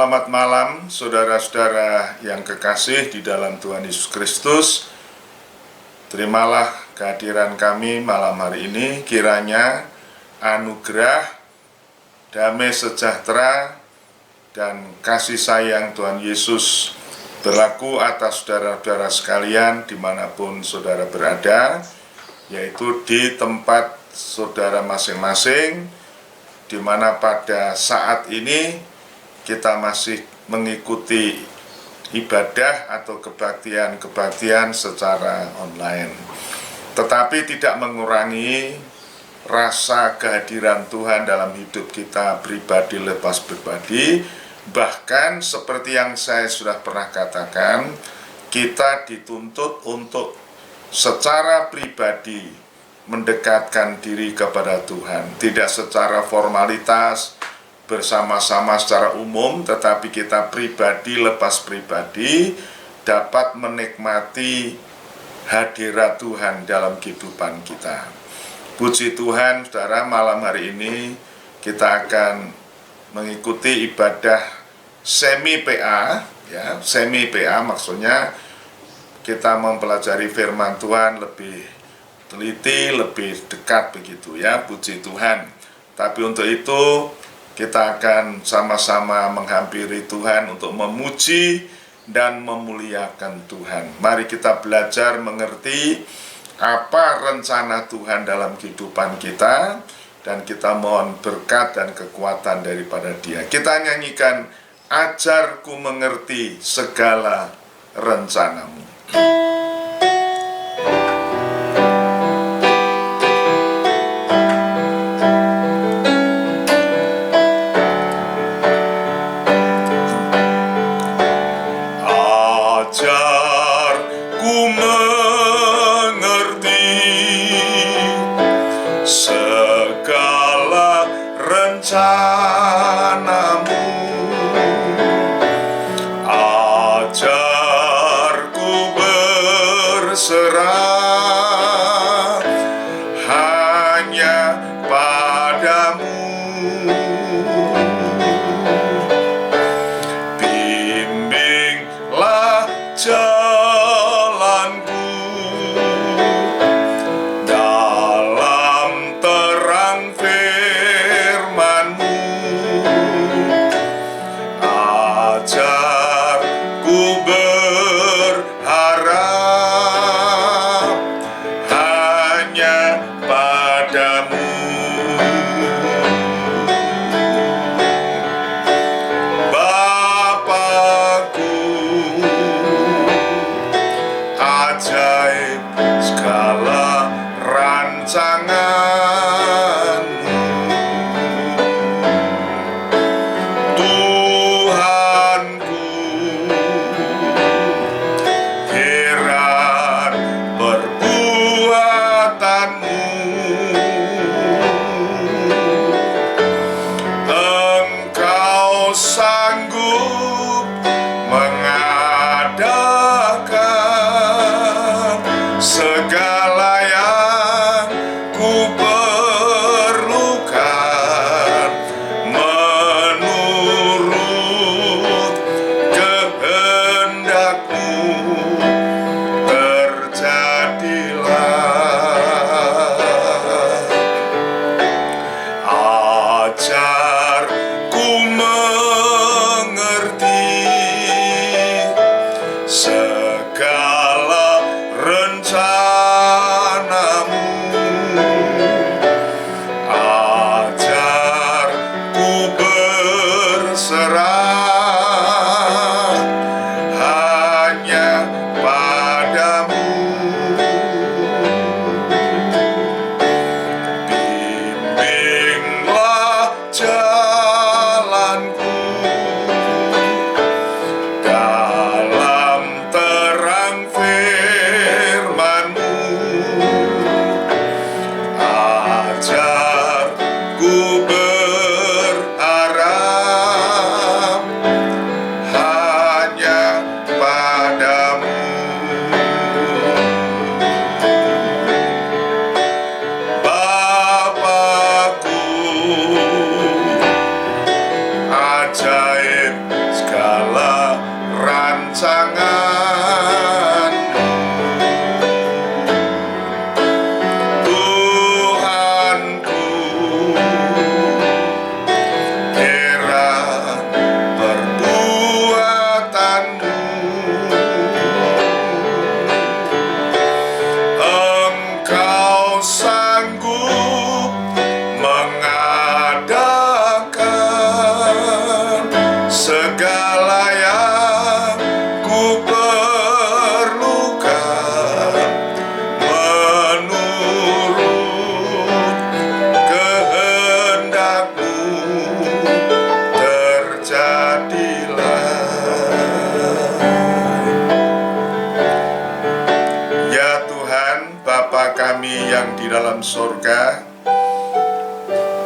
Selamat malam saudara-saudara yang kekasih di dalam Tuhan Yesus Kristus. Terimalah kehadiran kami malam hari ini. Kiranya anugerah, damai sejahtera, dan kasih sayang Tuhan Yesus berlaku atas saudara-saudara sekalian dimanapun saudara berada, yaitu di tempat saudara masing-masing, di mana pada saat ini kita masih mengikuti ibadah atau kebaktian secara online. Tetapi tidak mengurangi rasa kehadiran Tuhan dalam hidup kita pribadi lepas pribadi. Bahkan seperti yang saya sudah pernah katakan, kita dituntut untuk secara pribadi mendekatkan diri kepada Tuhan. Tidak secara formalitas, bersama-sama secara umum, tetapi kita pribadi lepas pribadi dapat menikmati hadirat Tuhan dalam kehidupan kita. Puji Tuhan, saudara, malam hari ini kita akan mengikuti ibadah semi PA, ya. Semi PA maksudnya kita mempelajari firman Tuhan lebih teliti, lebih dekat begitu ya, puji Tuhan. Tapi untuk itu kita akan sama-sama menghampiri Tuhan untuk memuji dan memuliakan Tuhan. Mari kita belajar mengerti apa rencana Tuhan dalam kehidupan kita, dan kita mohon berkat dan kekuatan daripada Dia. Kita nyanyikan "Ajarku mengerti segala rencanamu". Ajarku mengerti segala rencanamu, ajarku berserah hanya padamu. Bimbinglah jalanku dalam terang firman-Mu, ajarku berharap hanya padamu.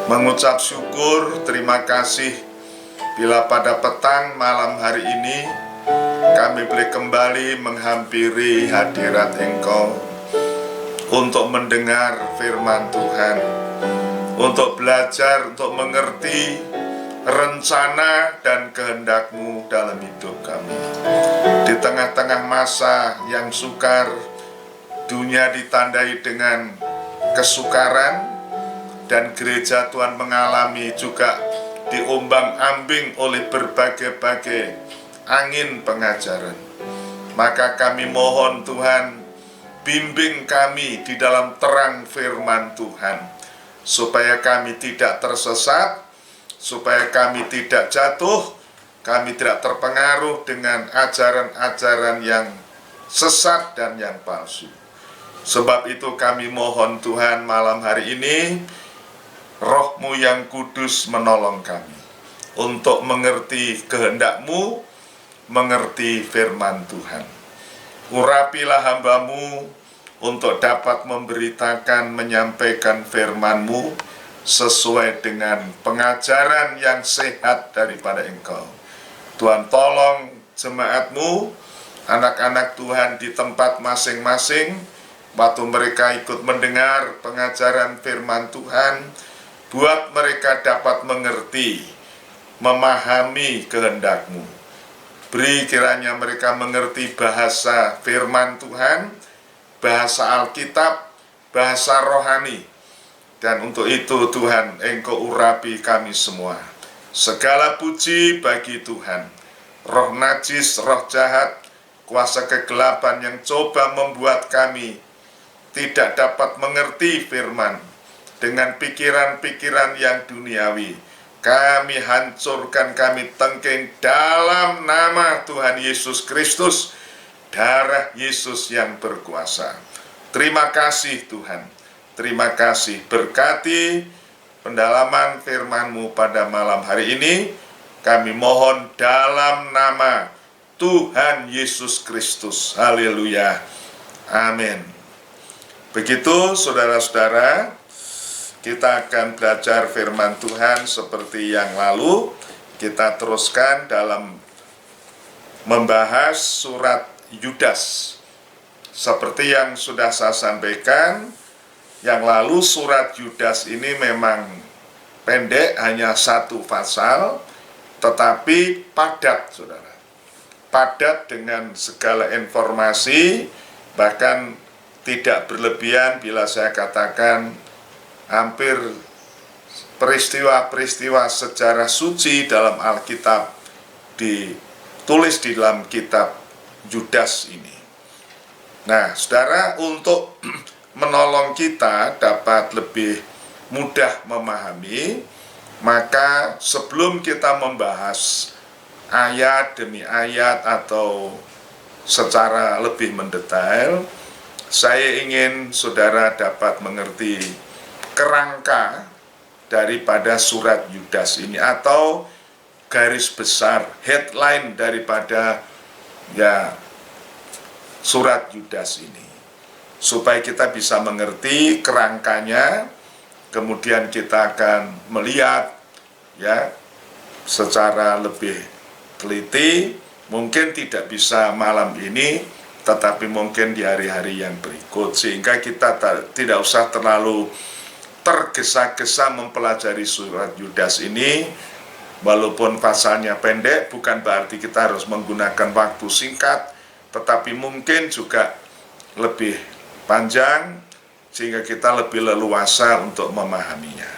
mengucap syukur, terima kasih bila pada petang malam hari ini kami boleh kembali menghampiri hadirat Engkau untuk mendengar firman Tuhan, untuk belajar, untuk mengerti rencana dan kehendak-Mu dalam hidup kami. Di tengah-tengah masa yang sukar, dunia ditandai dengan kesukaran, dan gereja Tuhan mengalami juga diombang-ambing oleh berbagai-bagai angin pengajaran. Maka kami mohon Tuhan, bimbing kami di dalam terang firman Tuhan, supaya kami tidak tersesat, supaya kami tidak jatuh, kami tidak terpengaruh dengan ajaran-ajaran yang sesat dan yang palsu. Sebab itu kami mohon Tuhan malam hari ini, Roh-Mu yang kudus menolong kami untuk mengerti kehendak-Mu, mengerti firman Tuhan. Urapilah hamba-Mu untuk dapat memberitakan, menyampaikan firman-Mu sesuai dengan pengajaran yang sehat daripada Engkau. Tuhan, tolong jemaat-Mu, anak-anak Tuhan di tempat masing-masing, waktu mereka ikut mendengar pengajaran firman Tuhan, buat mereka dapat mengerti, memahami kehendak-Mu. Beri kiranya mereka mengerti bahasa firman Tuhan, bahasa Alkitab, bahasa rohani. Dan untuk itu Tuhan, Engkau urapi kami semua. Segala puji bagi Tuhan. Roh najis, roh jahat, kuasa kegelapan yang coba membuat kami tidak dapat mengerti firman dengan pikiran-pikiran yang duniawi, kami hancurkan, kami tengking dalam nama Tuhan Yesus Kristus, darah Yesus yang berkuasa. Terima kasih Tuhan, terima kasih. Berkati pendalaman firman-Mu pada malam hari ini, kami mohon dalam nama Tuhan Yesus Kristus. Haleluya, amin. Begitu saudara-saudara, kita akan belajar firman Tuhan seperti yang lalu. Kita teruskan dalam membahas surat Yudas. Seperti yang sudah saya sampaikan, yang lalu surat Yudas ini memang pendek, hanya 1 pasal, tetapi padat, saudara. Padat dengan segala informasi, bahkan tidak berlebihan bila saya katakan hampir peristiwa-peristiwa sejarah suci dalam Alkitab ditulis di dalam kitab Yudas ini. Nah, saudara, untuk menolong kita dapat lebih mudah memahami, maka sebelum kita membahas ayat demi ayat atau secara lebih mendetail, saya ingin saudara dapat mengerti kerangka daripada surat Yudas ini, atau garis besar, headline daripada surat Yudas ini, supaya kita bisa mengerti kerangkanya. Kemudian kita akan melihat secara lebih teliti, mungkin tidak bisa malam ini, tetapi mungkin di hari-hari yang berikut, sehingga kita tidak usah terlalu tergesa-gesa mempelajari surat Yudas ini. Walaupun pasalnya pendek, bukan berarti kita harus menggunakan waktu singkat, tetapi mungkin juga lebih panjang, sehingga kita lebih leluasa untuk memahaminya.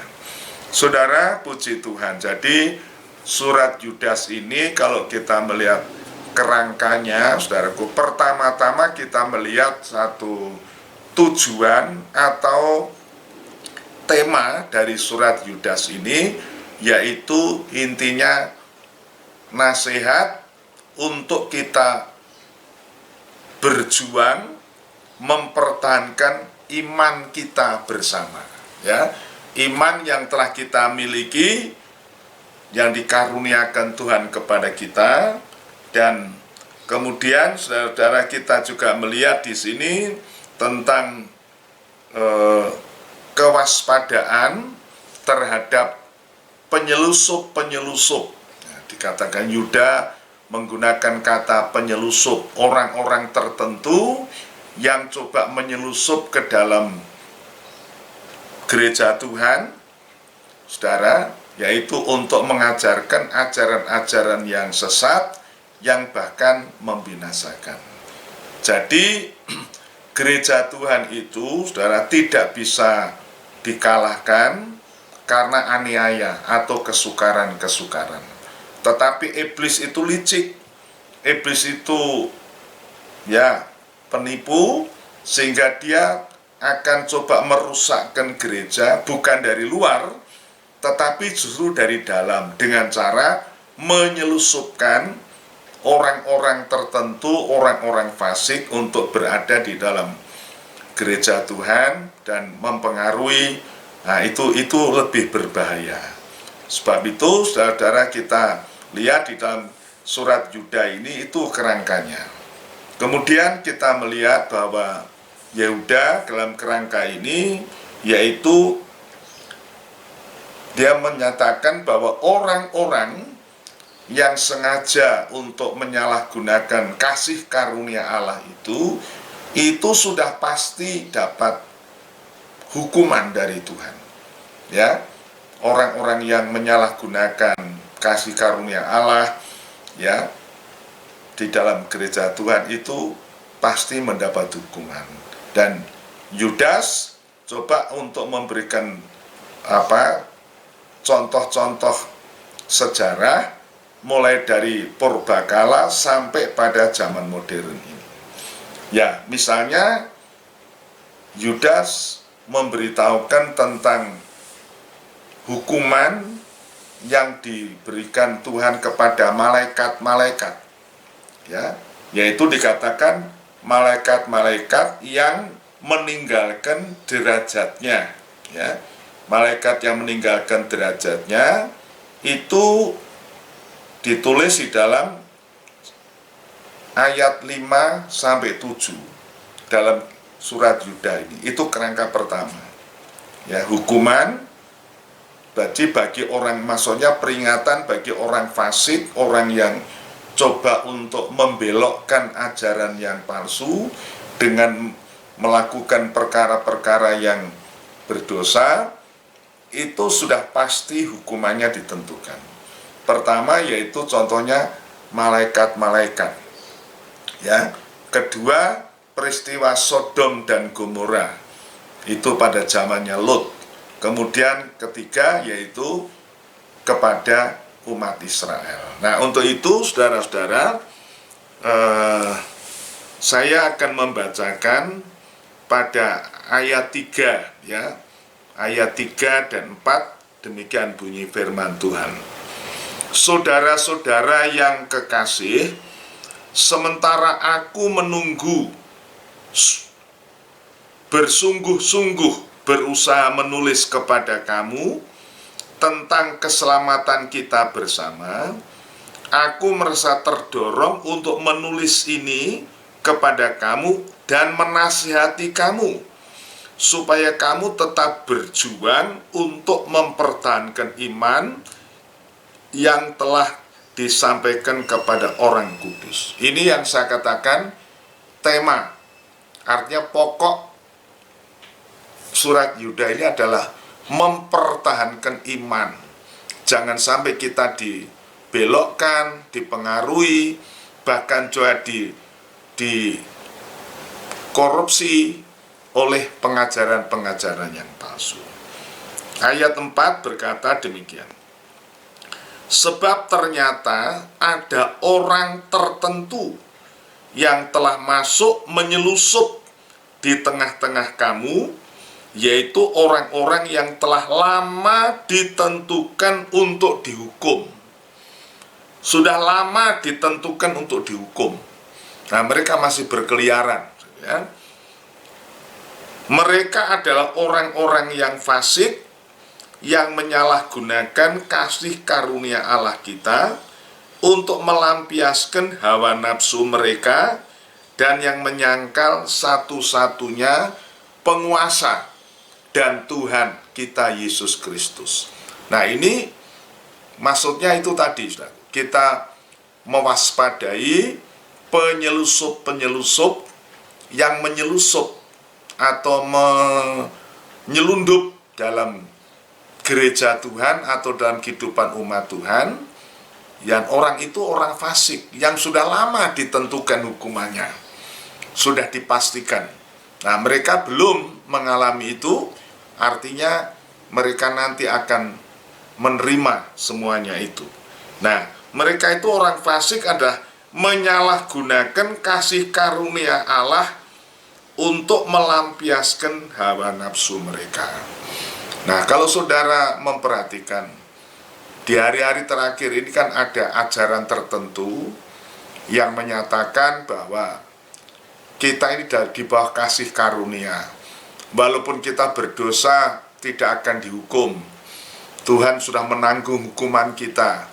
Saudara, puji Tuhan. Jadi surat Yudas ini kalau kita melihat kerangkanya, saudaraku, pertama-tama kita melihat satu tujuan atau tema dari surat Yudas ini, yaitu intinya nasihat untuk kita berjuang mempertahankan iman kita bersama, iman yang telah kita miliki, yang dikaruniakan Tuhan kepada kita. Dan kemudian saudara-saudara, kita juga melihat di sini tentang kewaspadaan terhadap penyelusup-penyelusup. Nah, dikatakan Yuda menggunakan kata penyelusup, orang-orang tertentu yang coba menyelusup ke dalam gereja Tuhan, saudara, yaitu untuk mengajarkan ajaran-ajaran yang sesat, yang bahkan membinasakan. Jadi, gereja Tuhan itu, saudara, tidak bisa dikalahkan karena aniaya atau kesukaran-kesukaran. Tetapi iblis itu licik, iblis itu penipu, sehingga dia akan coba merusakkan gereja bukan dari luar, tetapi justru dari dalam, dengan cara menyelusupkan orang-orang tertentu, orang-orang fasik untuk berada di dalam gereja Tuhan dan mempengaruhi. Nah, itu lebih berbahaya. Sebab itu, saudara-saudara, kita lihat di dalam surat Yuda ini, itu kerangkanya. Kemudian kita melihat bahwa Yehuda dalam kerangka ini, yaitu dia menyatakan bahwa orang-orang yang sengaja untuk menyalahgunakan kasih karunia Allah itu sudah pasti dapat hukuman dari Tuhan. Ya, orang-orang yang menyalahgunakan kasih karunia Allah, ya, di dalam gereja Tuhan itu pasti mendapat hukuman. Dan Yudas coba untuk memberikan contoh-contoh sejarah mulai dari purbakala sampai pada zaman modern ini. Ya, misalnya Yudas memberitahukan tentang hukuman yang diberikan Tuhan kepada malaikat-malaikat, ya, yaitu dikatakan malaikat-malaikat yang meninggalkan derajatnya, ya, malaikat yang meninggalkan derajatnya itu ditulis di dalam ayat 5 sampai 7 dalam surat Yuda ini. Itu kerangka pertama. Ya, hukuman bagi orang, maksudnya peringatan bagi orang fasik, orang yang coba untuk membelokkan ajaran yang palsu dengan melakukan perkara-perkara yang berdosa, itu sudah pasti hukumannya ditentukan. Pertama yaitu contohnya malaikat-malaikat. Ya, kedua peristiwa Sodom dan Gomora itu pada zamannya Lot. Kemudian ketiga yaitu kepada umat Israel. Nah, untuk itu saudara-saudara, saya akan membacakan pada ayat 3, ya, ayat 3 dan 4, demikian bunyi firman Tuhan. Saudara-saudara yang kekasih, sementara aku menunggu, bersungguh-sungguh berusaha menulis kepada kamu tentang keselamatan kita bersama, aku merasa terdorong untuk menulis ini kepada kamu dan menasihati kamu, supaya kamu tetap berjuang untuk mempertahankan iman yang telah disampaikan kepada orang kudus. Ini yang saya katakan tema, artinya pokok surat Yuda ini adalah mempertahankan iman. Jangan sampai kita dibelokkan, dipengaruhi, bahkan juga dikorupsi oleh pengajaran-pengajaran yang palsu. Ayat 4 berkata demikian. Sebab ternyata ada orang tertentu yang telah masuk menyelusup di tengah-tengah kamu, yaitu orang-orang yang telah lama ditentukan untuk dihukum. Sudah lama ditentukan untuk dihukum. Nah, mereka masih berkeliaran, ya. Mereka adalah orang-orang yang fasik, yang menyalahgunakan kasih karunia Allah kita untuk melampiaskan hawa nafsu mereka, dan yang menyangkal satu-satunya penguasa dan Tuhan kita Yesus Kristus. Nah, ini maksudnya itu tadi, saudara. Kita mewaspadai penyelusup-penyelusup yang menyelusup atau menyelundup dalam gereja Tuhan atau dalam kehidupan umat Tuhan, yang orang itu orang fasik yang sudah lama ditentukan hukumannya, sudah dipastikan. Nah, mereka belum mengalami itu, artinya mereka nanti akan menerima semuanya itu. Nah, mereka itu orang fasik adalah menyalahgunakan kasih karunia Allah untuk melampiaskan hawa nafsu mereka. Nah, kalau saudara memperhatikan di hari-hari terakhir ini kan ada ajaran tertentu yang menyatakan bahwa kita ini di bawah kasih karunia. Walaupun kita berdosa tidak akan dihukum. Tuhan sudah menanggung hukuman kita,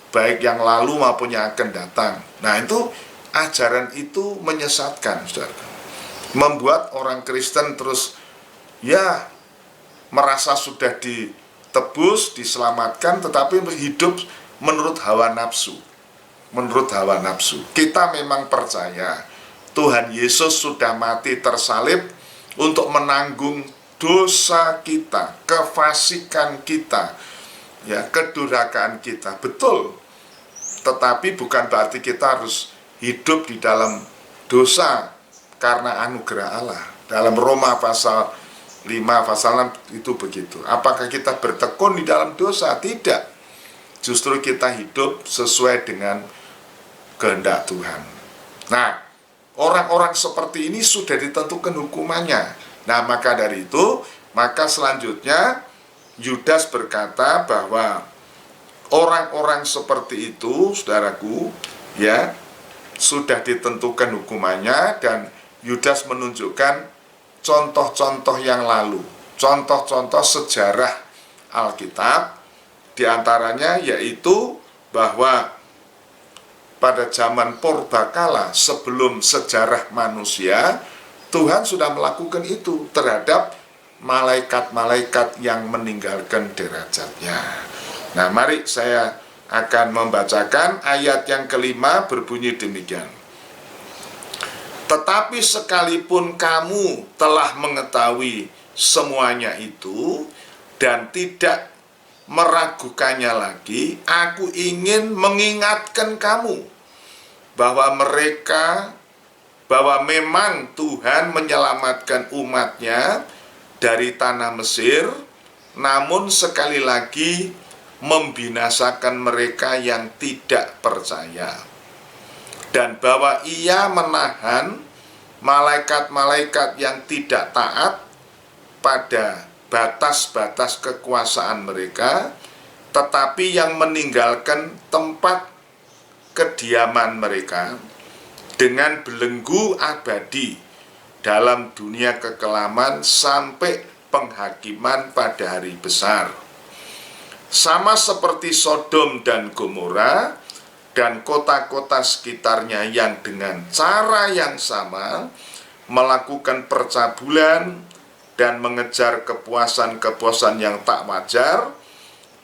baik yang lalu maupun yang akan datang. Nah, itu ajaran itu menyesatkan, saudara. Membuat orang Kristen terus merasa sudah ditebus, diselamatkan, tetapi hidup menurut hawa nafsu. Menurut hawa nafsu. Kita memang percaya Tuhan Yesus sudah mati tersalib untuk menanggung dosa kita, kefasikan kita, kedurhakaan kita. Betul. Tetapi bukan berarti kita harus hidup di dalam dosa karena anugerah Allah. Dalam Roma pasal 5, pasal 6 itu begitu. Apakah kita bertekun di dalam dosa? Tidak. Justru kita hidup sesuai dengan kehendak Tuhan. Nah, orang-orang seperti ini sudah ditentukan hukumannya. Nah, maka dari itu, maka selanjutnya Yudas berkata bahwa orang-orang seperti itu, saudaraku, sudah ditentukan hukumannya, dan Yudas menunjukkan contoh-contoh yang lalu, contoh-contoh sejarah Alkitab, diantaranya yaitu bahwa pada zaman purbakala sebelum sejarah manusia, Tuhan sudah melakukan itu terhadap malaikat-malaikat yang meninggalkan derajatnya. Nah, mari saya akan membacakan ayat yang kelima, berbunyi demikian. Tetapi sekalipun kamu telah mengetahui semuanya itu dan tidak meragukannya lagi, aku ingin mengingatkan kamu bahwa memang Tuhan menyelamatkan umatnya dari tanah Mesir, namun sekali lagi membinasakan mereka yang tidak percaya, dan bahwa Ia menahan malaikat-malaikat yang tidak taat pada batas-batas kekuasaan mereka, tetapi yang meninggalkan tempat kediaman mereka dengan belenggu abadi dalam dunia kekelaman sampai penghakiman pada hari besar. Sama seperti Sodom dan Gomora dan kota-kota sekitarnya yang dengan cara yang sama melakukan percabulan dan mengejar kepuasan-kepuasan yang tak wajar,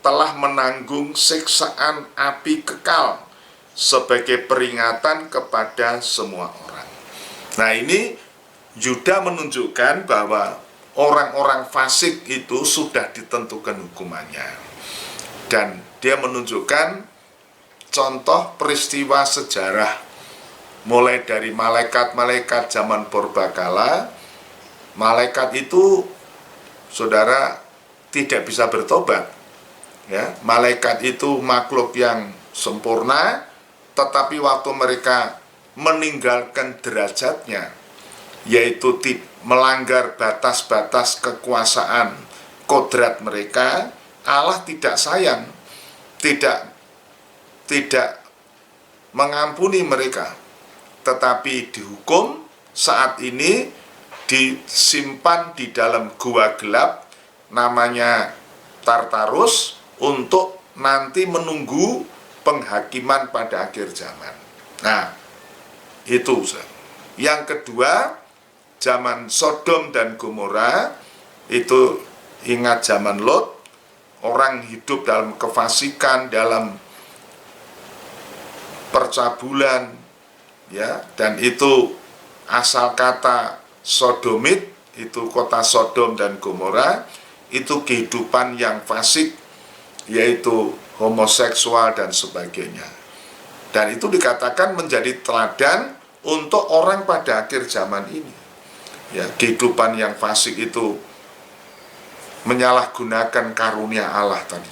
telah menanggung siksaan api kekal sebagai peringatan kepada semua orang. Nah, ini Yudas menunjukkan bahwa orang-orang fasik itu sudah ditentukan hukumannya. Dan dia menunjukkan contoh peristiwa sejarah, mulai dari malaikat-malaikat zaman purbakala. Malaikat itu, saudara, tidak bisa bertobat. Malaikat itu makhluk yang sempurna, tetapi waktu mereka meninggalkan derajatnya, yaitu melanggar batas-batas kekuasaan kodrat mereka, Allah tidak sayang, tidak mengampuni mereka, tetapi dihukum saat ini, disimpan di dalam gua gelap namanya Tartarus untuk nanti menunggu penghakiman pada akhir zaman. Nah, itu. Yang kedua, zaman Sodom dan Gomora itu Ingat zaman Lot, orang hidup dalam kefasikan, dalam percabulan, ya, dan itu asal kata sodomit, itu kota Sodom dan Gomora, itu kehidupan yang fasik, yaitu homoseksual dan sebagainya. Dan itu dikatakan menjadi teladan untuk orang pada akhir zaman ini. Ya, kehidupan yang fasik itu menyalahgunakan karunia Allah tadi.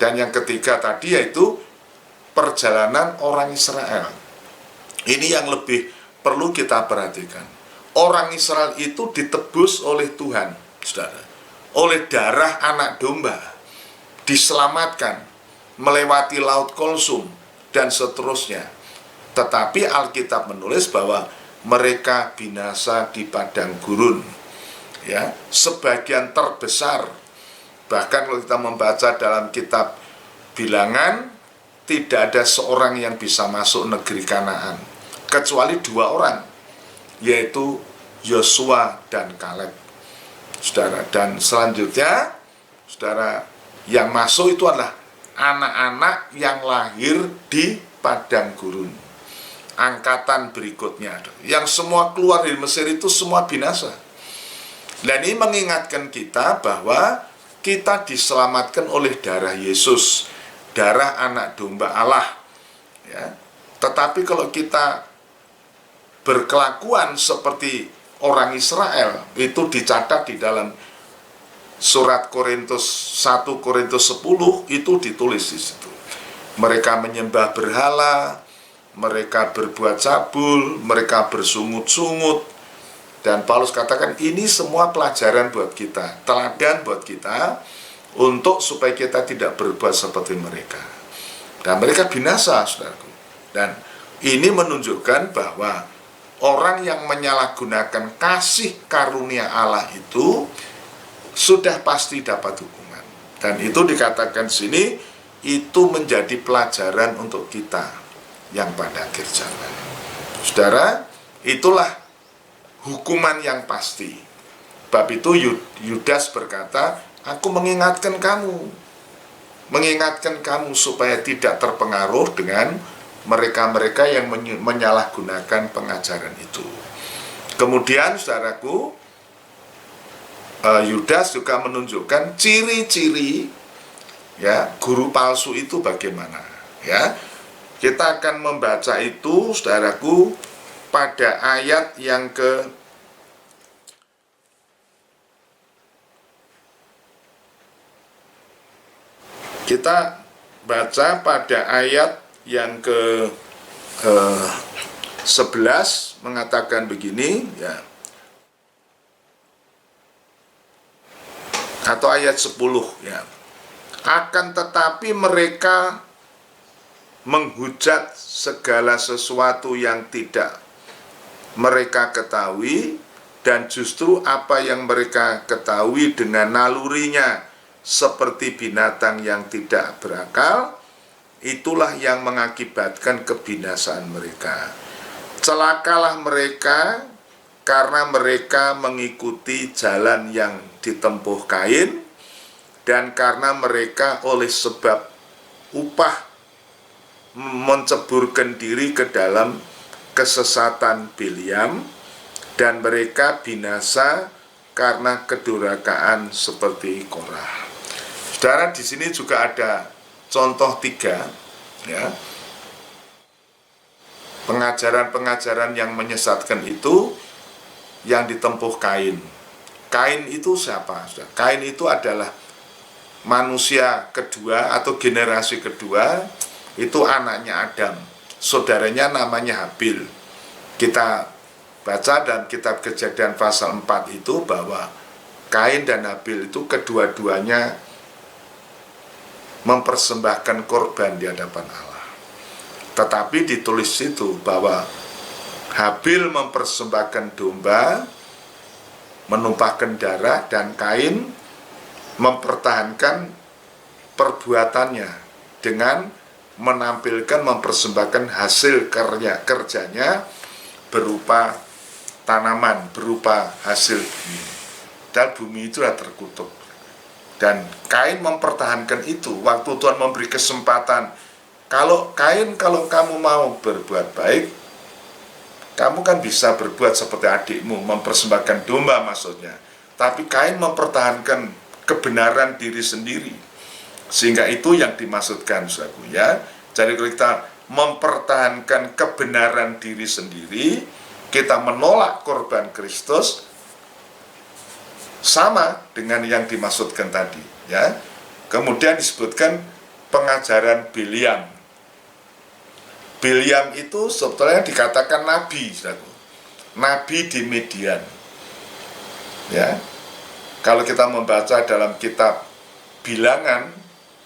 Dan yang ketiga tadi yaitu perjalanan orang Israel. Ini yang lebih perlu kita perhatikan. Orang Israel itu ditebus oleh Tuhan, saudara, oleh darah anak domba, diselamatkan, melewati laut Kulsum, dan seterusnya. Tetapi Alkitab menulis bahwa mereka binasa di padang gurun. Ya, sebagian terbesar, bahkan kalau kita membaca dalam kitab Bilangan, tidak ada seorang yang bisa masuk negeri Kanaan, kecuali 2 orang, yaitu Yosua dan Kaleb, saudara. Dan selanjutnya, saudara, yang masuk itu adalah anak-anak yang lahir di padang gurun. Angkatan berikutnya, yang semua keluar dari Mesir itu semua binasa. Dan ini mengingatkan kita bahwa kita diselamatkan oleh darah Yesus, darah anak domba Allah, ya. Tetapi kalau kita berkelakuan seperti orang Israel, itu dicatat di dalam surat Korintus 1 Korintus 10 itu ditulis di situ. Mereka menyembah berhala, mereka berbuat cabul, mereka bersungut-sungut. Dan Paulus katakan ini semua pelajaran buat kita, teladan buat kita, untuk supaya kita tidak berbuat seperti mereka. Dan mereka binasa, saudaraku. Dan ini menunjukkan bahwa orang yang menyalahgunakan kasih karunia Allah itu sudah pasti dapat hukuman. Dan itu dikatakan sini, itu menjadi pelajaran untuk kita yang pada akhir zaman. Saudara, itulah hukuman yang pasti. Bab itu Yudas berkata, aku mengingatkan kamu supaya tidak terpengaruh dengan mereka-mereka yang menyalahgunakan pengajaran itu. Kemudian, saudaraku, Yudas juga menunjukkan ciri-ciri, ya, guru palsu itu bagaimana, ya. Kita akan membaca itu, saudaraku, pada ayat yang kita baca pada ayat yang ke 11 mengatakan begini, ya. Atau ayat 10, ya. Akan tetapi mereka menghujat segala sesuatu yang tidak mereka ketahui, dan justru apa yang mereka ketahui dengan nalurinya seperti binatang yang tidak berakal, itulah yang mengakibatkan kebinasaan mereka. Celakalah mereka karena mereka mengikuti jalan yang ditempuh Kain, dan karena mereka oleh sebab upah menceburkan diri ke dalam kesesatan Bileam, dan mereka binasa karena kedurhakaan seperti Korah. Saudara, di sini juga ada contoh 3, ya, pengajaran-pengajaran yang menyesatkan itu yang ditempuh Kain. Kain itu siapa? Kain itu adalah manusia kedua atau generasi kedua, itu anaknya Adam, saudaranya namanya Habil. Kita baca dalam kitab Kejadian pasal 4 itu bahwa Kain dan Habil itu kedua-duanya mempersembahkan korban di hadapan Allah. Tetapi ditulis itu bahwa Habil mempersembahkan domba, menumpahkan darah, dan Kain mempertahankan perbuatannya dengan menampilkan, mempersembahkan hasil kerjanya berupa tanaman, berupa hasil bumi. Padahal bumi itu sudah terkutuk. Dan Kain mempertahankan itu. Waktu Tuhan memberi kesempatan, kalau kamu mau berbuat baik, kamu kan bisa berbuat seperti adikmu, mempersembahkan domba maksudnya. Tapi Kain mempertahankan kebenaran diri sendiri. Sehingga itu yang dimaksudkan, saudaraku, ya. Jadi kalau kita mempertahankan kebenaran diri sendiri, kita menolak korban Kristus, sama dengan yang dimaksudkan tadi, ya. Kemudian disebutkan pengajaran Bileam. Bileam itu sebetulnya dikatakan nabi, saudaraku. Nabi di Midian. Ya. Kalau kita membaca dalam kitab Bilangan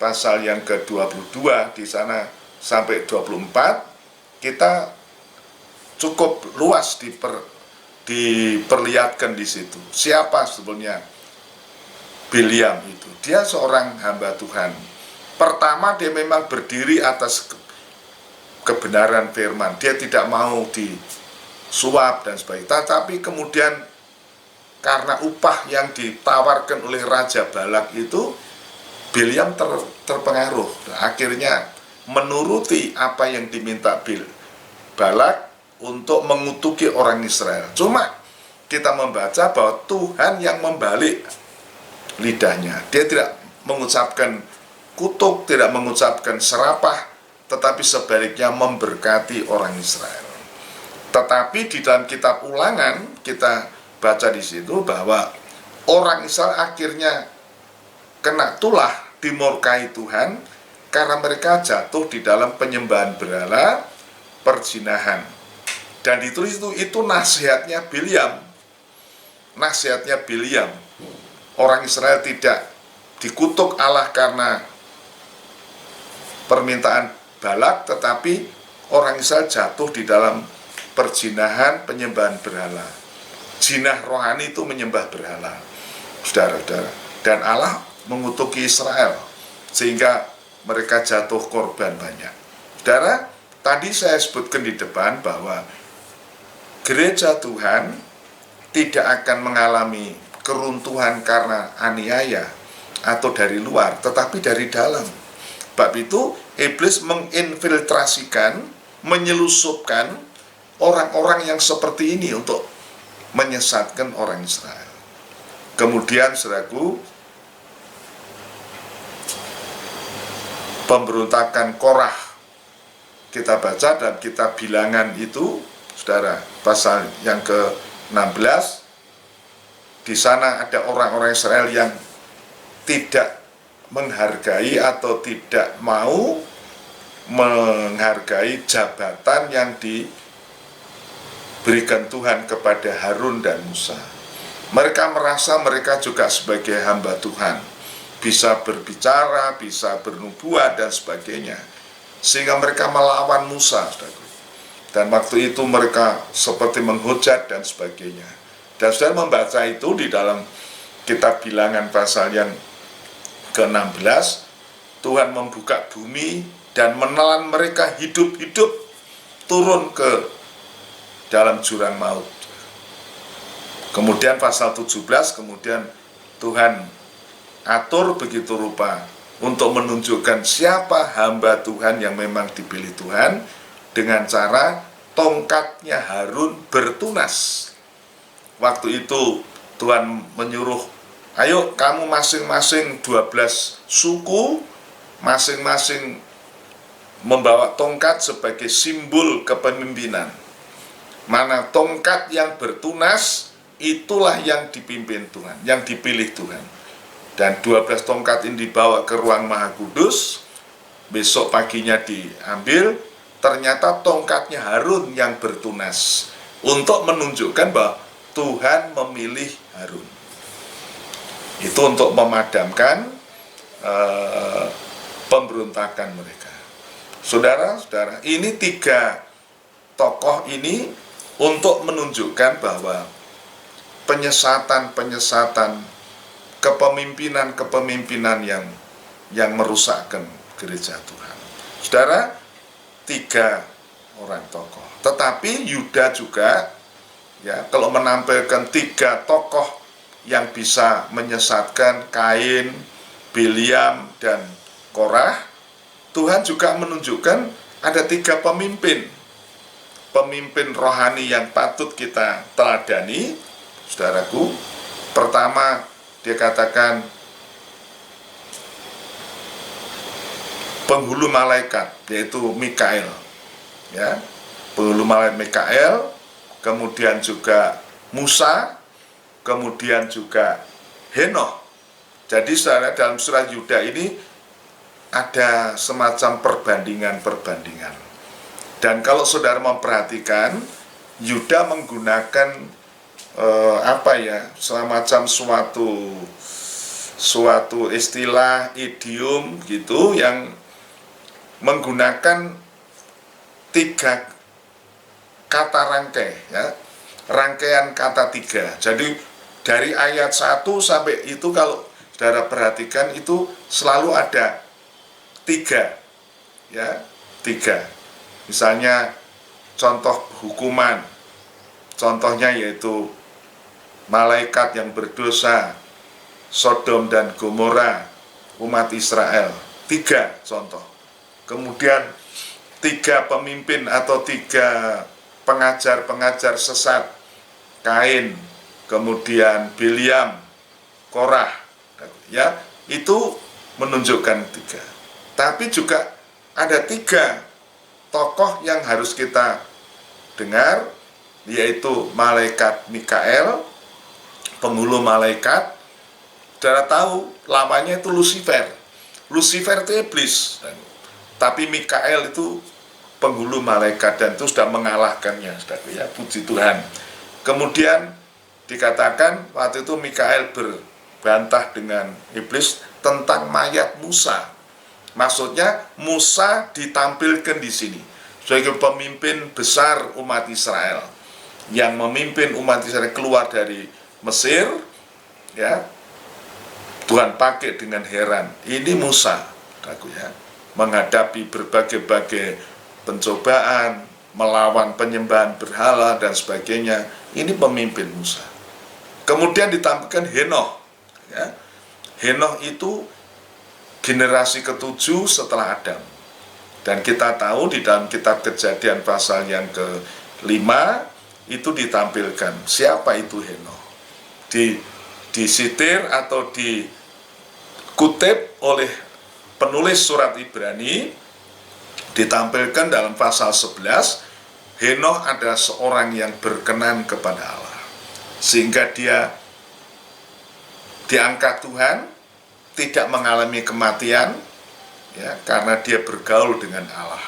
pasal yang ke-22 di sana sampai 24, kita cukup luas diperlihatkan di situ. Siapa sebetulnya Bileam itu? Dia seorang hamba Tuhan. Pertama, dia memang berdiri atas kebenaran firman. Dia tidak mau disuap dan sebagainya. Tapi kemudian karena upah yang ditawarkan oleh Raja Balak itu, Bileam terpengaruh. Akhirnya menuruti apa yang diminta Balak untuk mengutuki orang Israel. Cuma kita membaca bahwa Tuhan yang membalik lidahnya. Dia tidak mengucapkan kutuk, tidak mengucapkan serapah, tetapi sebaliknya memberkati orang Israel. Tetapi di dalam kitab Ulangan kita baca di situ bahwa orang Israel akhirnya kena tulah, dimurkai Tuhan karena mereka jatuh di dalam penyembahan berhala, perzinahan. Dan ditulis itu nasihatnya Bileam. Nasihatnya Bileam. Orang Israel tidak dikutuk Allah karena permintaan Balak, tetapi orang Israel jatuh di dalam perzinahan, penyembahan berhala. Jinah rohani itu menyembah berhala, saudara-saudara. Dan Allah mengutuki Israel sehingga mereka jatuh korban banyak. Saudara, tadi saya sebutkan di depan bahwa gereja Tuhan tidak akan mengalami keruntuhan karena aniaya atau dari luar, tetapi dari dalam. Sebab itu iblis menginfiltrasikan, menyelusupkan orang-orang yang seperti ini untuk menyesatkan orang Israel. Kemudian, saudaraku, pemberontakan Korah kita baca dalam kitab Bilangan itu, saudara, pasal yang ke-16. Di sana ada orang-orang Israel yang tidak menghargai atau tidak mau menghargai jabatan yang diberikan Tuhan kepada Harun dan Musa. Mereka merasa mereka juga sebagai hamba Tuhan, bisa berbicara, bisa bernubuat dan sebagainya, sehingga mereka melawan Musa, saudara. Dan waktu itu mereka seperti menghujat dan sebagainya. Dan saudara membaca itu di dalam kitab Bilangan pasal yang ke-16, Tuhan membuka bumi dan menelan mereka hidup-hidup turun ke dalam jurang maut. Kemudian pasal 17, kemudian Tuhan atur begitu rupa untuk menunjukkan siapa hamba Tuhan yang memang dipilih Tuhan, dengan cara tongkatnya Harun bertunas. Waktu itu Tuhan menyuruh, ayo kamu masing-masing 12 suku, masing-masing membawa tongkat sebagai simbol kepemimpinan. Mana tongkat yang bertunas, itulah yang dipimpin Tuhan, yang dipilih Tuhan. Dan 12 tongkat ini dibawa ke ruang Maha Kudus, besok paginya diambil, ternyata tongkatnya Harun yang bertunas, untuk menunjukkan bahwa Tuhan memilih Harun. Itu untuk memadamkan pemberontakan mereka. Saudara-saudara, ini 3 tokoh ini untuk menunjukkan bahwa penyesatan kepemimpinan yang merusakkan gereja Tuhan. Saudara, 3 orang tokoh. Tetapi Yuda juga, ya, kalau menampilkan 3 tokoh yang bisa menyesatkan Kain, Bileam, dan Korah, Tuhan juga menunjukkan ada 3 pemimpin rohani yang patut kita teladani, saudaraku. Pertama, dia katakan penghulu malaikat, yaitu Mikael, ya, penghulu malaikat Mikael, kemudian juga Musa, kemudian juga Henokh. Jadi saudara, dalam surat Yuda ini ada semacam perbandingan. Dan kalau saudara memperhatikan, Yuda menggunakan semacam suatu istilah, idiom gitu, yang menggunakan 3 kata rangkai, ya, rangkaian kata 3. Jadi dari ayat 1 sampai itu, kalau saudara perhatikan, itu selalu ada 3, ya, 3. Misalnya contoh hukuman, contohnya yaitu malaikat yang berdosa, Sodom dan Gomora, umat Israel, 3 contoh. Kemudian 3 pemimpin atau 3 pengajar sesat, Kain, kemudian Bileam, Korah, ya, itu menunjukkan 3. Tapi juga ada 3 tokoh yang harus kita dengar, yaitu malaikat Mikael, penghulu malaikat. Saudara tahu, lamanya itu Lucifer itu iblis, tapi Mikael itu penghulu malaikat, dan itu sudah mengalahkannya, ya, puji Tuhan. Kemudian dikatakan waktu itu Mikael berbantah dengan iblis tentang mayat Musa. Maksudnya Musa ditampilkan di sini sebagai pemimpin besar umat Israel, yang memimpin umat Israel keluar dari Mesir, ya. Tuhan pakai dengan heran. Ini Musa, ya, menghadapi berbagai pencobaan, melawan penyembahan berhala dan sebagainya. Ini pemimpin Musa. Kemudian ditampilkan Henokh, ya. Henokh itu generasi ke-7 setelah Adam. Dan kita tahu di dalam kitab Kejadian pasal yang ke-5 itu ditampilkan siapa itu Henokh. Disitir atau dikutip oleh penulis surat Ibrani, ditampilkan dalam pasal 11, Henokh adalah seorang yang berkenan kepada Allah, sehingga dia diangkat Tuhan, tidak mengalami kematian, ya, karena dia bergaul dengan Allah.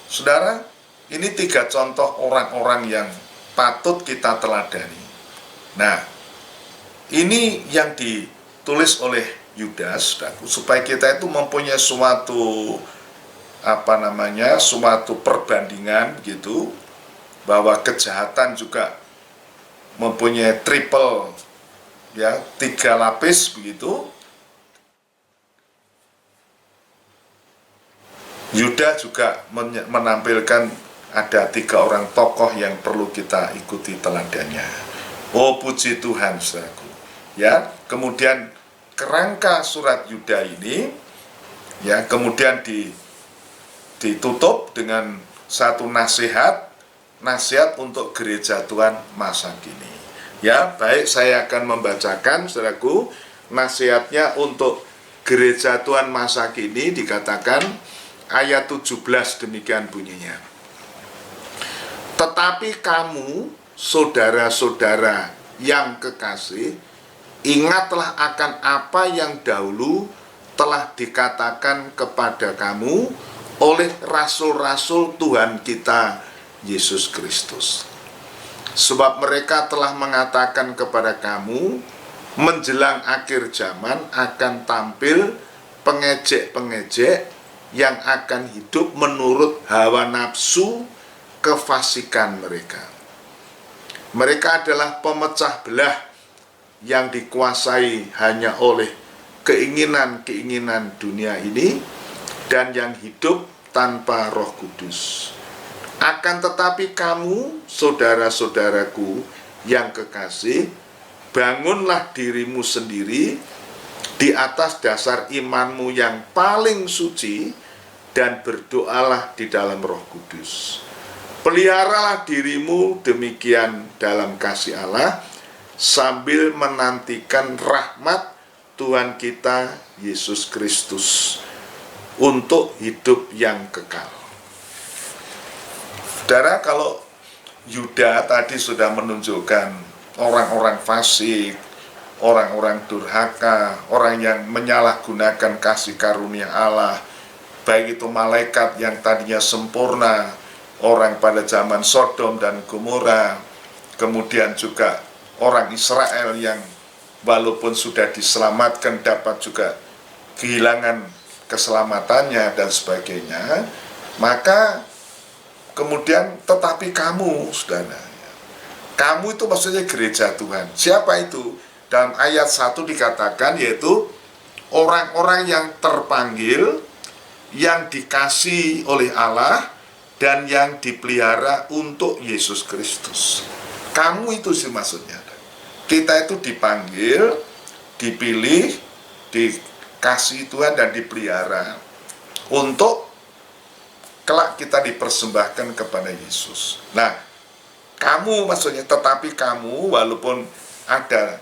Saudara, ini 3 contoh orang-orang yang patut kita teladani. Nah, ini yang ditulis oleh Yudas, supaya kita itu mempunyai suatu perbandingan gitu, bahwa kejahatan juga mempunyai triple, ya, 3 lapis begitu. Yuda juga menampilkan ada 3 orang tokoh yang perlu kita ikuti teladannya. Oh, puji Tuhan, saudaraku. Ya, kemudian kerangka surat Yuda ini, ya, kemudian ditutup dengan satu nasihat untuk gereja Tuhan masa kini. Ya, baik, saya akan membacakan, saudaraku, nasihatnya untuk gereja Tuhan masa kini. Dikatakan ayat 17 demikian bunyinya. Tetapi kamu, saudara-saudara yang kekasih, ingatlah akan apa yang dahulu telah dikatakan kepada kamu oleh rasul-rasul Tuhan kita Yesus Kristus. Sebab mereka telah mengatakan kepada kamu, menjelang akhir zaman akan tampil pengejek-pengejek yang akan hidup menurut hawa nafsu kefasikan mereka. Mereka adalah pemecah belah yang dikuasai hanya oleh keinginan-keinginan dunia ini dan yang hidup tanpa Roh Kudus. Akan tetapi kamu, saudara-saudaraku yang kekasih, bangunlah dirimu sendiri di atas dasar imanmu yang paling suci dan berdoalah di dalam Roh Kudus. Peliharalah dirimu demikian dalam kasih Allah sambil menantikan rahmat Tuhan kita Yesus Kristus untuk hidup yang kekal. Saudara, kalau Yuda tadi sudah menunjukkan orang-orang fasik, orang-orang durhaka, orang yang menyalahgunakan kasih karunia Allah, baik itu malaikat yang tadinya sempurna, orang pada zaman Sodom dan Gomora, kemudian juga orang Israel yang walaupun sudah diselamatkan dapat juga kehilangan keselamatannya dan sebagainya, maka kemudian tetapi kamu, saudara, kamu itu maksudnya gereja Tuhan. Siapa itu? Dalam ayat 1 dikatakan yaitu orang-orang yang terpanggil, yang dikasihi oleh Allah, dan yang dipelihara untuk Yesus Kristus. Kamu itu sih maksudnya. Kita itu dipanggil, dipilih, dikasihi Tuhan dan dipelihara untuk kelak kita dipersembahkan kepada Yesus. Nah, kamu maksudnya, tetapi kamu walaupun ada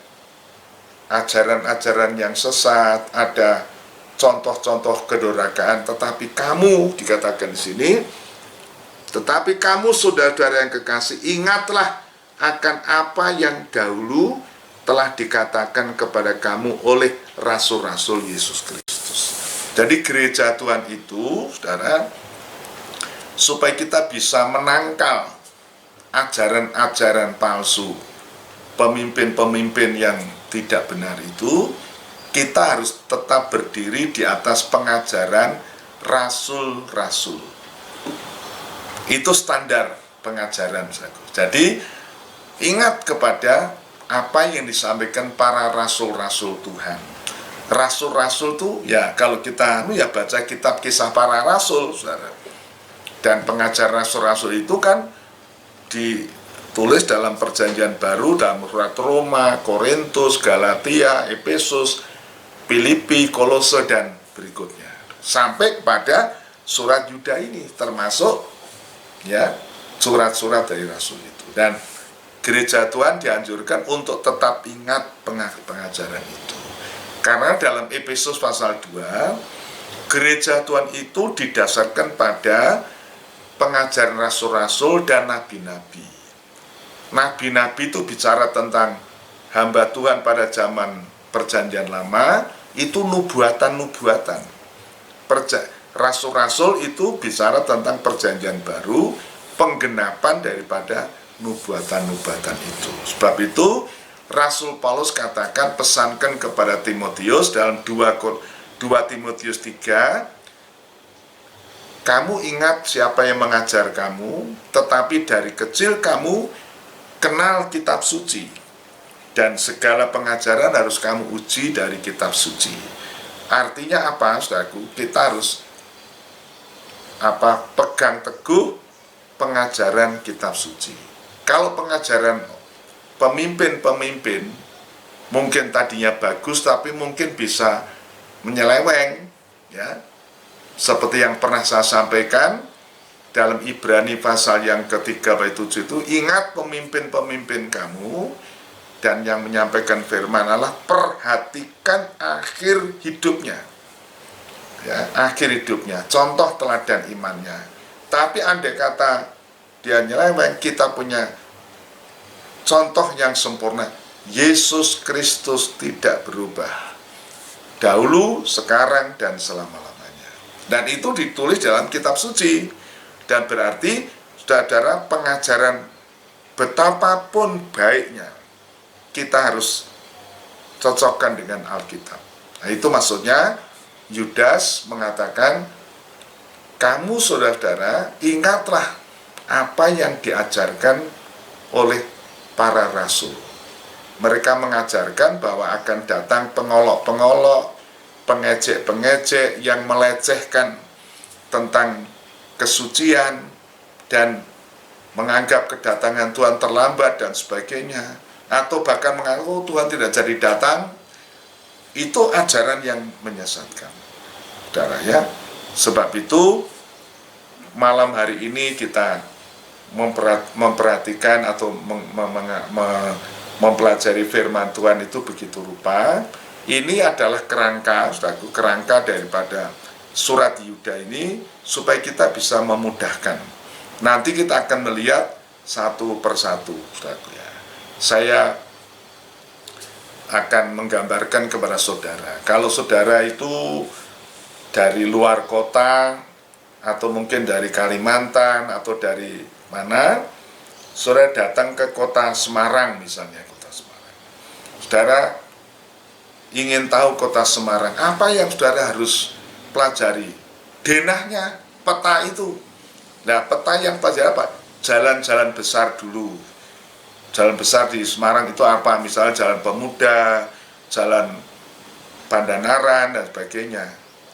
ajaran-ajaran yang sesat, ada contoh-contoh kedurhakaan, tetapi kamu dikatakan di sini, tetapi kamu saudara-saudara yang kekasih, ingatlah akan apa yang dahulu telah dikatakan kepada kamu oleh rasul-rasul Yesus Kristus. Jadi gereja Tuhan itu, saudara, supaya kita bisa menangkal ajaran-ajaran palsu, pemimpin-pemimpin yang tidak benar itu, kita harus tetap berdiri di atas pengajaran rasul-rasul. Itu standar pengajaran. Jadi ingat kepada apa yang disampaikan para rasul-rasul Tuhan. Rasul-rasul itu ya kalau kita baca kitab kisah para rasul, saudara. Dan pengajaran rasul-rasul itu kan ditulis dalam perjanjian baru dalam surat Roma, Korintus, Galatia, Efesus, Filipi, Kolose dan berikutnya. Sampai pada surat Yuda ini termasuk ya surat-surat dari rasul itu. Dan gereja Tuhan dianjurkan untuk tetap ingat pengajaran itu. Karena dalam Efesus pasal 2, gereja Tuhan itu didasarkan pada pengajaran rasul-rasul dan nabi-nabi. Nabi-nabi itu bicara tentang hamba Tuhan pada zaman perjanjian lama, itu nubuatan-nubuatan. Rasul-rasul itu bicara tentang perjanjian baru, penggenapan daripada nubuatan-nubuatan itu. Sebab itu Rasul Paulus katakan, pesankan kepada Timotius dalam 2 Timotius 3, kamu ingat siapa yang mengajar kamu, tetapi dari kecil kamu kenal kitab suci, dan segala pengajaran harus kamu uji dari kitab suci. Artinya apa, saudaraku? Kita harus pegang teguh pengajaran kitab suci. Kalau pengajaran pemimpin-pemimpin mungkin tadinya bagus, tapi mungkin bisa menyeleweng, ya. Seperti yang pernah saya sampaikan dalam Ibrani pasal yang ketiga ayat 7 itu, ingat pemimpin-pemimpin kamu, dan yang menyampaikan firman Allah, perhatikan akhir hidupnya, ya, akhir hidupnya, contoh teladan imannya. Tapi andai kata dia nyeleweng, kita punya contoh yang sempurna. Yesus Kristus tidak berubah, dahulu, sekarang, dan selama-lamanya. Dan itu ditulis dalam kitab suci. Dan berarti, saudara, pengajaran betapapun baiknya, kita harus cocokkan dengan Alkitab. Nah, itu maksudnya Yudas mengatakan, kamu saudara-saudara, ingatlah apa yang diajarkan oleh para rasul. Mereka mengajarkan bahwa akan datang pengolok-pengolok, pengejek-pengejek yang melecehkan tentang kesucian dan menganggap kedatangan Tuhan terlambat dan sebagainya. atau bahkan mengaku Tuhan tidak jadi datang, itu ajaran yang menyesatkan, saudara ya. Sebab itu malam hari ini kita memperhatikan atau mempelajari firman Tuhan itu begitu rupa. Ini adalah kerangka, saudaraku, kerangka daripada surat Yuda ini supaya kita bisa memudahkan. Nanti kita akan melihat satu persatu, saudaraku ya. Saya akan menggambarkan kepada saudara. Kalau saudara itu dari luar kota atau mungkin dari Kalimantan atau dari mana, saudara datang ke kota Semarang misalnya, kota Semarang. Saudara ingin tahu kota Semarang, apa yang saudara harus pelajari? Denahnya, peta itu. Nah, peta yang pelajari apa? Jalan-jalan besar dulu. Jalan besar di Semarang itu apa? Misalnya Jalan Pemuda, Jalan Pandanaran, dan sebagainya.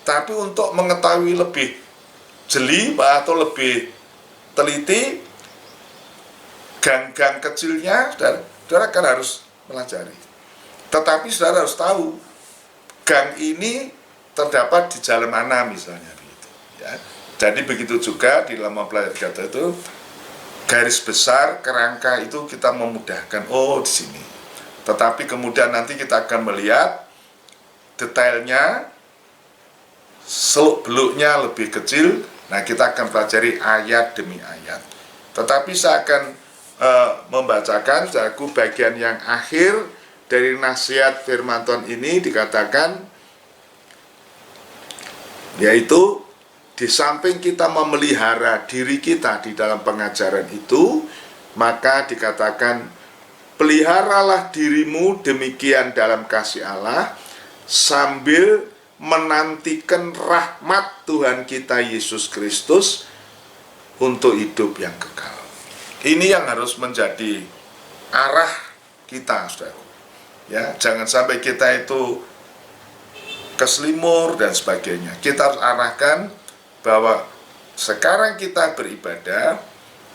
Tapi untuk mengetahui lebih jeli atau lebih teliti, gang-gang kecilnya, saudara kan harus pelajari. Tetapi saudara harus tahu, gang ini terdapat di jalan mana misalnya. Begitu, ya. Jadi begitu juga di dalam mempelajari kata itu, garis besar, kerangka itu kita memudahkan, oh di sini. Tetapi kemudian nanti kita akan melihat detailnya, seluk-beluknya lebih kecil. Nah, kita akan pelajari ayat demi ayat. Tetapi saya akan membacakan, saudaraku, bagian yang akhir dari nasihat firman Tuhan ini dikatakan, yaitu di samping kita memelihara diri kita di dalam pengajaran itu, maka dikatakan, peliharalah dirimu demikian dalam kasih Allah, sambil menantikan rahmat Tuhan kita Yesus Kristus untuk hidup yang kekal. Ini yang harus menjadi arah kita, saudara. Ya, jangan sampai kita itu keselimur dan sebagainya. Kita harus arahkan bahwa sekarang kita beribadah,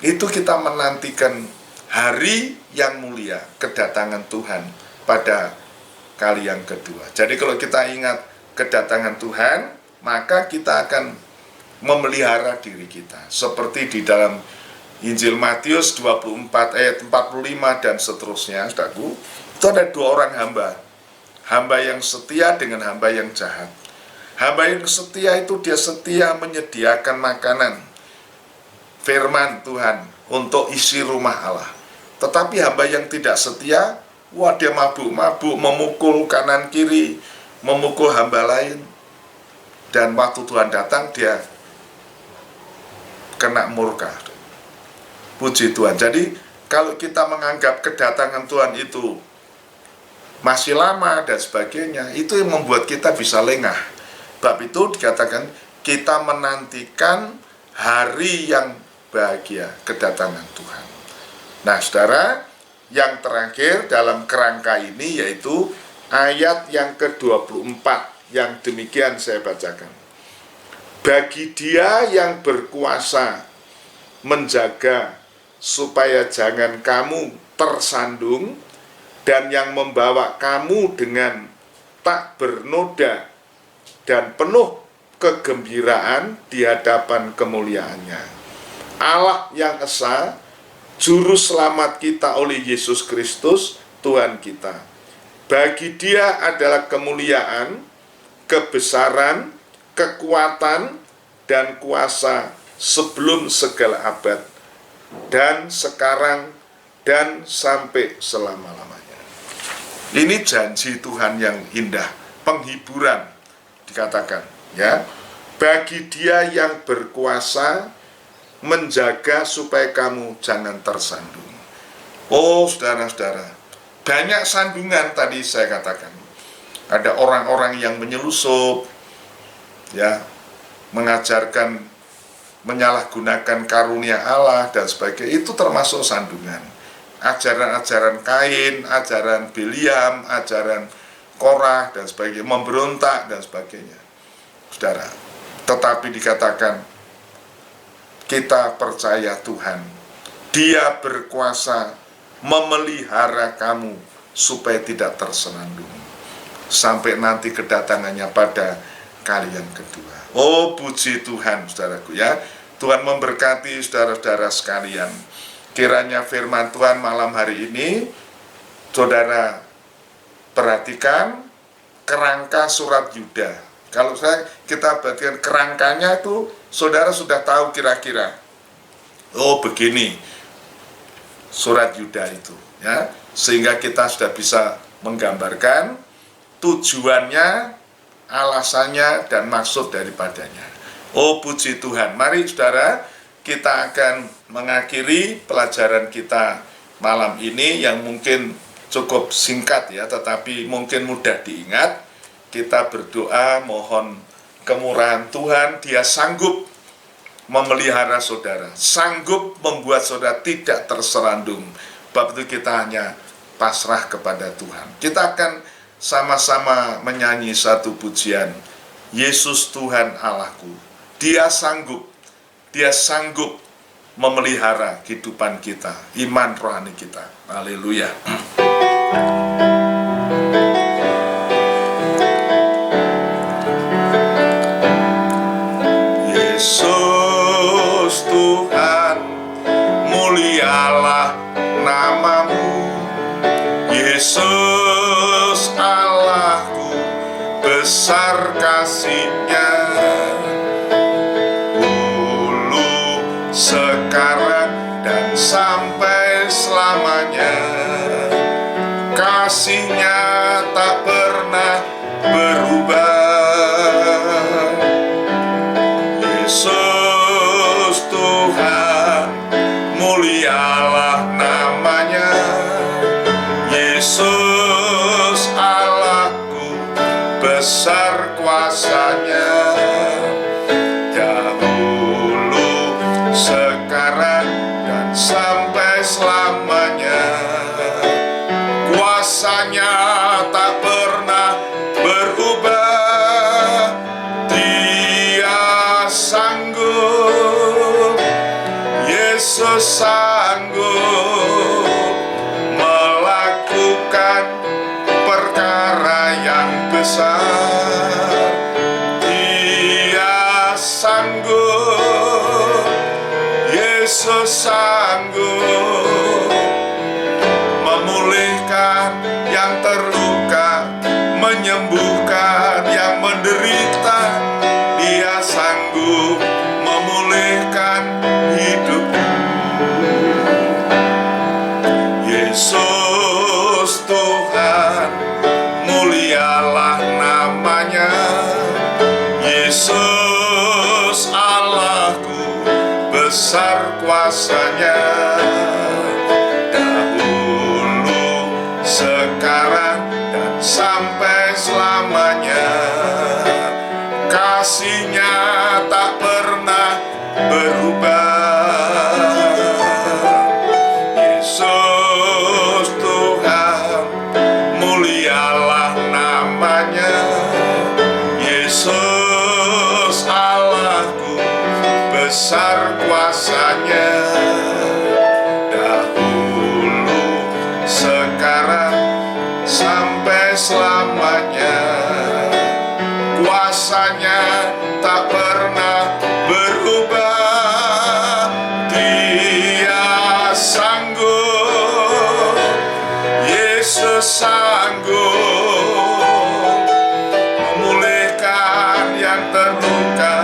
itu kita menantikan hari yang mulia, kedatangan Tuhan pada kali yang kedua. Jadi kalau kita ingat kedatangan Tuhan, maka kita akan memelihara diri kita. Seperti di dalam Injil Matius 24 ayat 45 dan seterusnya, saudaraku, itu ada dua orang hamba. Hamba yang setia dengan hamba yang jahat. Hamba yang setia itu dia setia menyediakan makanan, firman Tuhan untuk isi rumah Allah. Tetapi hamba yang tidak setia, wah dia mabuk-mabuk, memukul kanan kiri, memukul hamba lain. Dan waktu Tuhan datang, dia kena murka. Puji Tuhan. Jadi kalau kita menganggap kedatangan Tuhan itu masih lama dan sebagainya, itu yang membuat kita bisa lengah. Bab itu dikatakan kita menantikan hari yang bahagia, kedatangan Tuhan. Nah, saudara, yang terakhir dalam kerangka ini yaitu ayat yang ke-24 yang demikian saya bacakan. Bagi Dia yang berkuasa menjaga supaya jangan kamu tersandung, dan yang membawa kamu dengan tak bernoda dan penuh kegembiraan di hadapan kemuliaannya. Allah yang esa, juru selamat kita oleh Yesus Kristus, Tuhan kita. Bagi Dia adalah kemuliaan, kebesaran, kekuatan, dan kuasa sebelum segala abad, dan sekarang, dan sampai selama-lamanya. Ini janji Tuhan yang indah, penghiburan dikatakan, ya. Bagi Dia yang berkuasa menjaga supaya kamu jangan tersandung. Oh, saudara-saudara, banyak sandungan tadi saya katakan. Ada orang-orang yang menyelusup, ya, mengajarkan, menyalahgunakan karunia Allah dan sebagainya, itu termasuk sandungan. Ajaran-ajaran Kain, ajaran Biliam, ajaran Korah dan sebagainya, memberontak dan sebagainya. Saudara, tetapi dikatakan kita percaya Tuhan, Dia berkuasa memelihara kamu supaya tidak tersenandung sampai nanti kedatangannya pada kali yang kedua. Oh, puji Tuhan, saudaraku ya. Tuhan memberkati saudara-saudara sekalian. Kiranya firman Tuhan malam hari ini, saudara perhatikan kerangka surat Yuda. Kalau kita bagian kerangkanya itu, saudara sudah tahu kira-kira. Oh, begini surat Yuda itu, ya. Sehingga kita sudah bisa menggambarkan tujuannya, alasannya, dan maksud daripadanya. Oh, puji Tuhan. Mari saudara, kita akan mengakhiri pelajaran kita malam ini yang mungkin cukup singkat ya, tetapi mungkin mudah diingat. Kita berdoa mohon kemurahan Tuhan, Dia sanggup memelihara saudara, sanggup membuat saudara tidak terserandung. Bab itu kita hanya pasrah kepada Tuhan. Kita akan sama-sama menyanyi satu pujian. Yesus Tuhan Allahku, Dia sanggup memelihara kehidupan kita, iman rohani kita. Haleluya. Yesus Tuhan, mulialah namamu. Yesus Allahku, besar kasih-Nya. Sekarang dan sampai selamanya, kasih-Nya tak pernah berubah. Yesus Tuhan, mulialah namanya. Yesus Allahku, besar kuasa-Nya. Sekarang dan sampai selamanya, kuasa-Nya tak pernah berubah. Dia sanggup, Yesus sanggup melakukan perkara yang besar. Dia sanggup, Yesus sanggup memulihkan yang terluka, menyembuhkan yang menderita. Dia sanggup memulihkan hidupku. Yesus Tuhan, mulialah namanya. Yesus Allahku, besar kuasa-Nya. Dahulu, sekarang, dan sampai selamanya, kasih-Nya tak pernah berubah. Yesus Tuhan, mulialah namanya. Yesus Allahku, besar kuasa-Nya. Dahulu, sekarang, sampai selamanya, kuasa-Nya tak pernah berubah. Dia sanggup, Yesus sanggup memulihkan yang terluka,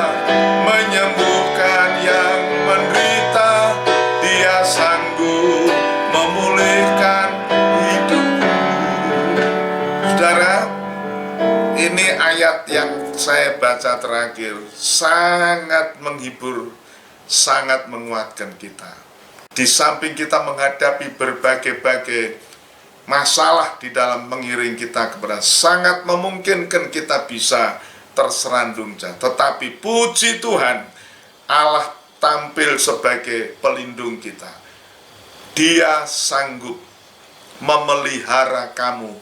menyembuhkan yang menderita. Dia sanggup memulihkan hidupku. Saudara, ini ayat yang saya baca terakhir sangat menghibur, sangat menguatkan kita. Di samping kita menghadapi berbagai-bagai masalah di dalam mengiring kita kepada, sangat memungkinkan kita bisa terserandung jatuh. Tetapi puji Tuhan, Allah tampil sebagai pelindung kita. Dia sanggup memelihara kamu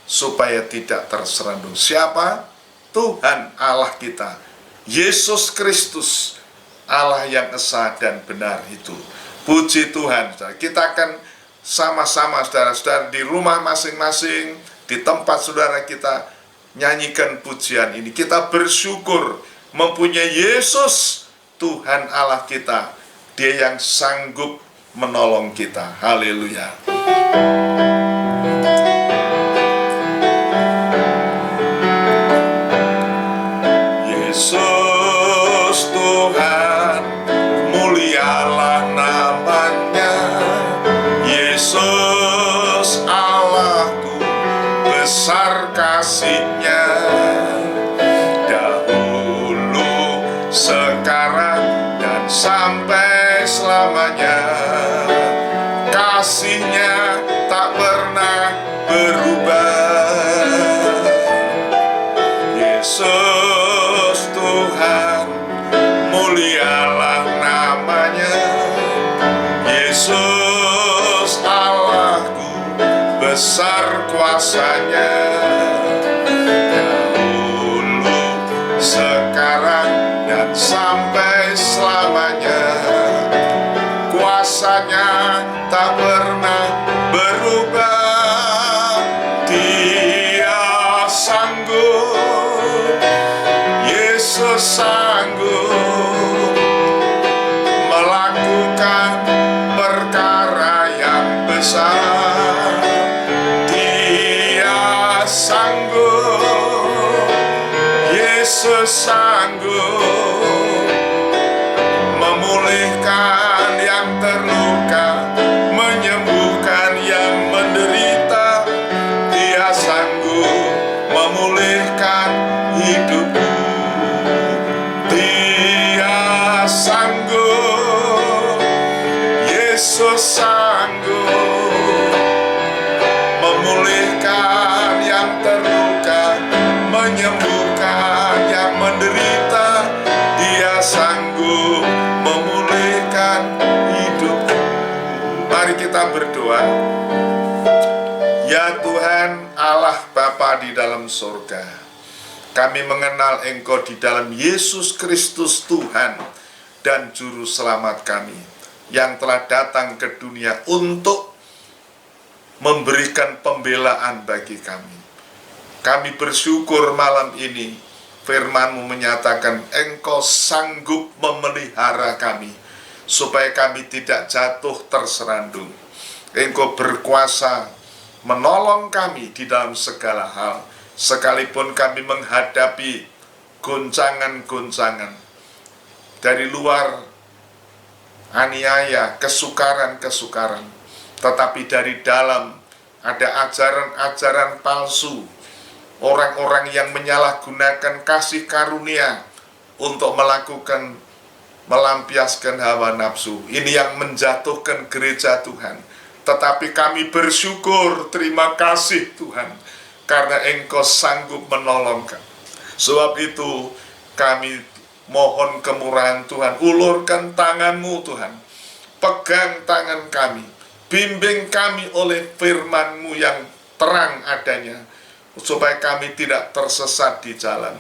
supaya tidak terserandung. Siapa? Tuhan Allah kita, Yesus Kristus, Allah yang esa dan benar itu. Puji Tuhan. Kita akan sama-sama saudara-saudara di rumah masing-masing, di tempat saudara kita nyanyikan pujian ini. Kita bersyukur mempunyai Yesus, Tuhan Allah kita. Dia yang sanggup menolong kita. Haleluya. Yesus Tuhan, mulialah namanya. Yesus Allahku, besar kasih-Nya. Dahulu, sekarang, dan sampai selamanya. Kasih-Nya tak pernah berubah. Yesus Tuhan, mulialah namanya. Yesus Allahku, besar kuasa-Nya. Dahulu, sekarang, dan sampai selamanya. Kuasa-Nya tak pernah berubah. Dia sanggup, Yesus sanggup melakukan perkara yang besar. Dia sanggup, Yesus sanggup memulihkan yang terluka, menyembuhkan yang menderita. Dia sanggup memulihkan hidupku. Dia sanggup, Yesus sanggup memulihkan yang terluka, menyembuhkan yang menderita. Dia sanggup memulihkan hidupku. Mari kita berdoa. Ya Tuhan Allah Bapa di dalam surga, kami mengenal Engkau di dalam Yesus Kristus Tuhan dan Juru Selamat kami, yang telah datang ke dunia untuk memberikan pembelaan bagi kami. Kami bersyukur malam ini firman-Mu menyatakan Engkau sanggup memelihara kami, supaya kami tidak jatuh terserandung. Engkau berkuasa menolong kami di dalam segala hal, sekalipun kami menghadapi goncangan-goncangan dari luar, aniaya, kesukaran-kesukaran, tetapi dari dalam ada ajaran-ajaran palsu, orang-orang yang menyalahgunakan kasih karunia untuk melakukan, melampiaskan hawa nafsu. Ini yang menjatuhkan gereja Tuhan. Tetapi kami bersyukur, terima kasih Tuhan, karena Engkau sanggup menolong kami. Sebab itu kami mohon kemurahan Tuhan, ulurkan tangan-Mu Tuhan, pegang tangan kami, bimbing kami oleh firman-Mu yang terang adanya, supaya kami tidak tersesat di jalan.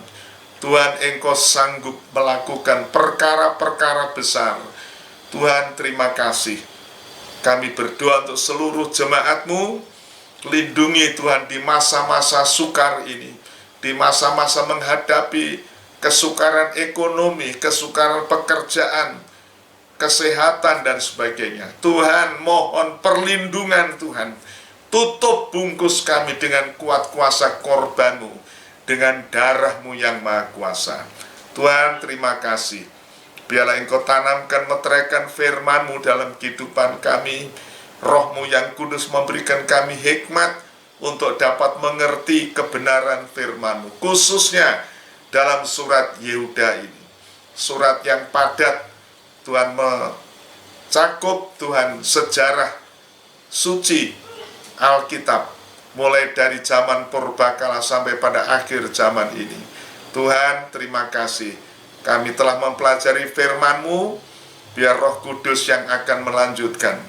Tuhan, Engkau sanggup melakukan perkara-perkara besar. Tuhan, terima kasih. Kami berdoa untuk seluruh jemaat-Mu. Lindungi Tuhan di masa-masa sukar ini, di masa-masa menghadapi kesukaran ekonomi, kesukaran pekerjaan, kesehatan, dan sebagainya. Tuhan, mohon perlindungan Tuhan. Tutup bungkus kami dengan kuat kuasa korban-Mu, dengan darah-Mu yang maha kuasa. Tuhan, terima kasih. Biarlah Engkau tanamkan, meteraikan firman-Mu dalam kehidupan kami. Roh-Mu yang kudus memberikan kami hikmat untuk dapat mengerti kebenaran firman-Mu, khususnya dalam surat Yehuda ini. Surat yang padat, Tuhan, mencakup Tuhan sejarah suci Alkitab, mulai dari zaman purbakala sampai pada akhir zaman ini. Tuhan, terima kasih. Kami telah mempelajari firman-Mu, biar Roh Kudus yang akan melanjutkan.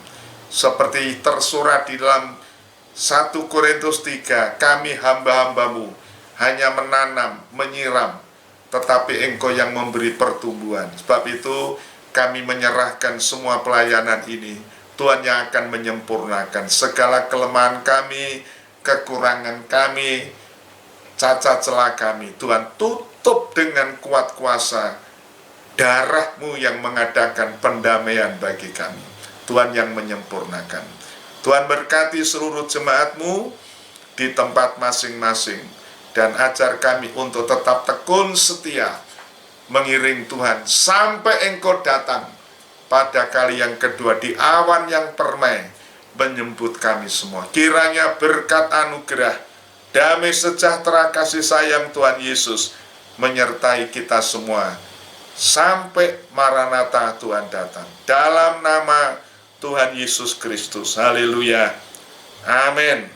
Seperti tersurat di dalam 1 Korintus 3, kami hamba-hamba-Mu hanya menanam, menyiram, tetapi Engkau yang memberi pertumbuhan. Sebab itu kami menyerahkan semua pelayanan ini Tuhan yang akan menyempurnakan segala kelemahan kami, kekurangan kami, cacat celah kami. Tuhan tutup dengan kuat kuasa darah-Mu yang mengadakan pendamaian bagi kami. Tuhan yang menyempurnakan. Tuhan berkati seluruh jemaat-Mu di tempat masing-masing, dan ajar kami untuk tetap tekun setia mengiring Tuhan sampai Engkau datang pada kali yang kedua di awan yang permai menjemput kami semua. Kiranya berkat anugerah, damai sejahtera, kasih sayang Tuhan Yesus menyertai kita semua sampai Maranatha Tuhan datang. Dalam nama Tuhan Yesus Kristus. Haleluya. Amin.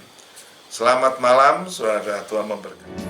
Selamat malam, saudara. Tuhan memberkati.